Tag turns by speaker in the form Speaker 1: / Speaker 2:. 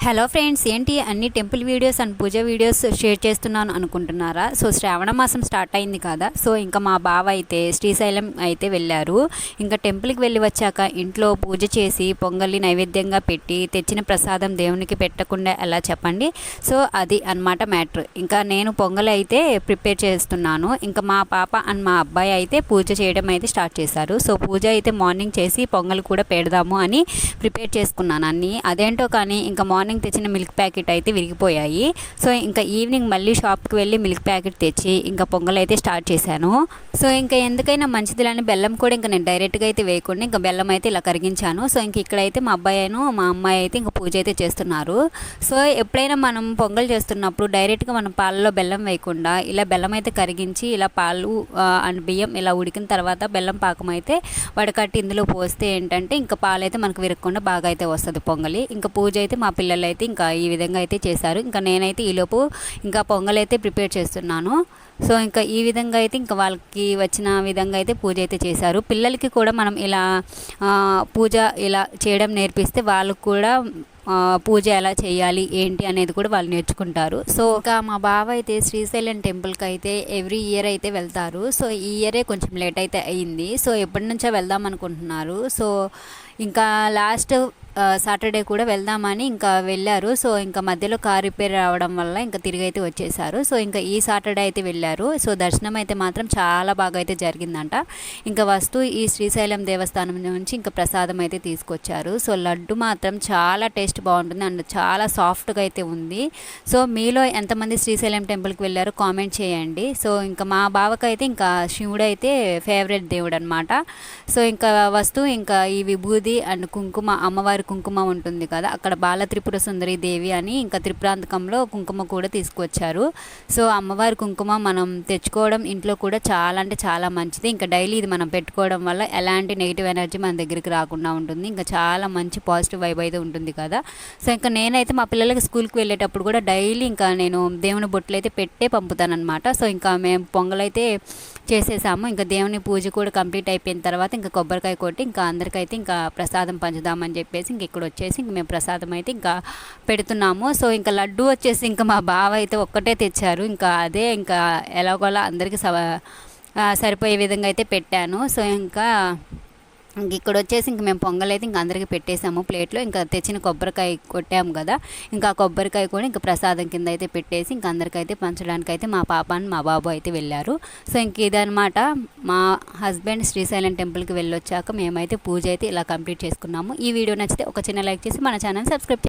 Speaker 1: Hello friends, ఏంటి అన్ని temple videos and puja videos share చేస్తున్నాను అనుకుంటున్నారా? సో శ్రావణ మాసం స్టార్ట్ అయింది కదా. సో ఇంకా మా బావ అయితే శ్రీశైలం అయితే వెళ్ళారు. ఇంకా టెంపుల్కి వెళ్ళి వచ్చాక ఇంట్లో పూజ చేసి పొంగల్ని నైవేద్యంగా పెట్టి తెచ్చిన ప్రసాదం దేవునికి పెట్టకుండా ఎలా చెప్పండి. సో అది అన్నమాట మ్యాటర్. ఇంకా నేను పొంగల్ అయితే ప్రిపేర్ చేస్తున్నాను. ఇంకా మా పాప అండ్ మా అబ్బాయి అయితే పూజ చేయడం అయితే స్టార్ట్ చేశారు. సో పూజ అయితే మార్నింగ్ చేసి పొంగల్ కూడా పెడదాము అని ప్రిపేర్ చేసుకున్నాను అన్నీ. అదేంటో కానీ ఇంకా మార్నింగ్ తెచ్చిన మిల్క్ ప్యాకెట్ అయితే విరిగిపోయాయి. సో ఇంకా ఈవినింగ్ మళ్ళీ షాప్కి వెళ్ళి మిల్క్ ప్యాకెట్ తెచ్చి ఇంకా పొంగల్ అయితే స్టార్ట్ చేశాను. సో ఇంకా ఎందుకైనా మంచిదిలాని బెల్లం కూడా ఇంకా నేను డైరెక్ట్గా అయితే వేయకుండా ఇంకా బెల్లం అయితే ఇలా కరిగించాను. సో ఇంక ఇక్కడైతే మా అబ్బాయి మా అమ్మాయి అయితే ఇంకా పూజ అయితే చేస్తున్నారు. సో ఎప్పుడైనా మనం పొంగల్ చేస్తున్నప్పుడు డైరెక్ట్గా మనం పాలలో బెల్లం వేయకుండా ఇలా బెల్లం అయితే కరిగించి ఇలా పాలు అండ్ బియ్యం ఇలా ఉడికిన తర్వాత బెల్లం పాకం అయితే వడకట్టి ఇందులో పోస్తే ఏంటంటే ఇంకా పాలు అయితే మనకు విరగకుండా బాగా అయితే వస్తుంది పొంగలి. ఇంకా పూజ అయితే మా పిల్లలు అయితే ఇంకా ఈ విధంగా అయితే చేశారు. ఇంకా నేనైతే ఈలోపు ఇంకా పొంగల్ అయితే ప్రిపేర్ చేస్తున్నాను. సో ఇంకా ఈ విధంగా అయితే ఇంకా వాళ్ళకి వచ్చిన విధంగా అయితే పూజ అయితే చేశారు. పిల్లలకి కూడా మనం ఇలా పూజ ఇలా చేయడం నేర్పిస్తే వాళ్ళకు కూడా పూజ ఎలా చేయాలి ఏంటి అనేది కూడా వాళ్ళు నేర్చుకుంటారు. సో ఇంకా మా బావ అయితే శ్రీశైలం టెంపుల్కి అయితే ఎవ్రీ ఇయర్ అయితే వెళ్తారు. సో ఈ ఇయరే కొంచెం లేట్ అయితే అయ్యింది. సో ఎప్పటి నుంచో వెళ్దాం అనుకుంటున్నారు. సో ఇంకా లాస్ట్ సాటర్డే కూడా వెళ్దామని ఇంకా వెళ్ళారు. సో ఇంకా మధ్యలో కార్ రిపేర్ రావడం వల్ల ఇంకా తిరిగి అయితే వచ్చేసారు. సో ఇంకా ఈ సాటర్డే అయితే వెళ్ళారు. సో దర్శనం అయితే మాత్రం చాలా బాగా అయితే జరిగిందంట. ఇంకా వస్తూ ఈ శ్రీశైలం దేవస్థానం నుంచి ఇంకా ప్రసాదం అయితే తీసుకొచ్చారు. సో లడ్డు మాత్రం చాలా టేస్ట్ బాగుంటుంది అండ్ చాలా సాఫ్ట్గా అయితే ఉంది. సో మీలో ఎంతమంది శ్రీశైలం టెంపుల్కి వెళ్ళారో కామెంట్ చేయండి. సో ఇంకా మా బావకైతే ఇంకా శివుడు అయితే ఫేవరెట్ దేవుడు అనమాట. సో ఇంకా వస్తూ ఇంకా ఈ విభూది అండ్ కుంకుమ, అమ్మవారి కుంకుమ ఉంటుంది కదా, అక్కడ బాల త్రిపుర సుందరి దేవి అని ఇంకా త్రిపురాంతకంలో కుంకుమ కూడా తీసుకొచ్చారు. సో అమ్మవారి కుంకుమ మనం తెచ్చుకోవడం ఇంట్లో కూడా చాలా అంటే చాలా మంచిది. ఇంకా డైలీ ఇది మనం పెట్టుకోవడం వల్ల ఎలాంటి నెగిటివ్ ఎనర్జీ మన దగ్గరికి రాకుండా ఉంటుంది. ఇంకా చాలా మంచి పాజిటివ్ వైబ్ అయితే ఉంటుంది కదా. సో ఇంకా నేనైతే మా పిల్లలకి స్కూల్కి వెళ్ళేటప్పుడు కూడా డైలీ ఇంకా నేను దేవుని బొట్లు అయితే పెట్టే పంపుతానమాట. సో ఇంకా మేము పొంగలైతే చేసేసాము. ఇంకా దేవుని పూజ కూడా కంప్లీట్ అయిపోయిన తర్వాత ఇంకా కొబ్బరికాయ కొట్టి ఇంకా అందరికైతే ఇంకా ప్రసాదం పంచుదామని చెప్పేసి ఇంక ఇక్కడ వచ్చేసి ఇంక మేము ప్రసాదం అయితే ఇంకా పెడుతున్నాము. సో ఇంకా లడ్డు వచ్చేసి ఇంకా మా బావ అయితే ఒక్కటే తెచ్చారు. ఇంకా అదే ఇంకా ఎలాగోలా అందరికీ సరిపోయే విధంగా అయితే పెట్టాను. సో ఇంకా ఇక్కడ వచ్చేసి ఇంక మేము పొంగల్ అయితే ఇంకా అందరికీ పెట్టేసాము ప్లేట్లో. ఇంకా తెచ్చిన కొబ్బరికాయ కొట్టాము కదా, ఇంకా కొబ్బరికాయ కూడా ఇంకా ప్రసాదం కింద అయితే పెట్టేసి ఇంకా అందరికైతే పంచడానికి అయితే మా పాప అని మా బాబు అయితే వెళ్ళారు. సో ఇంక ఇదనమాట మా హస్బెండ్ శ్రీశైలం టెంపుల్కి వెళ్ళొచ్చాక మేమైతే పూజ అయితే ఇలా కంప్లీట్ చేసుకున్నాము. ఈ వీడియో నచ్చితే ఒక చిన్న లైక్ చేసి మన ఛానల్ సబ్స్క్రైబ్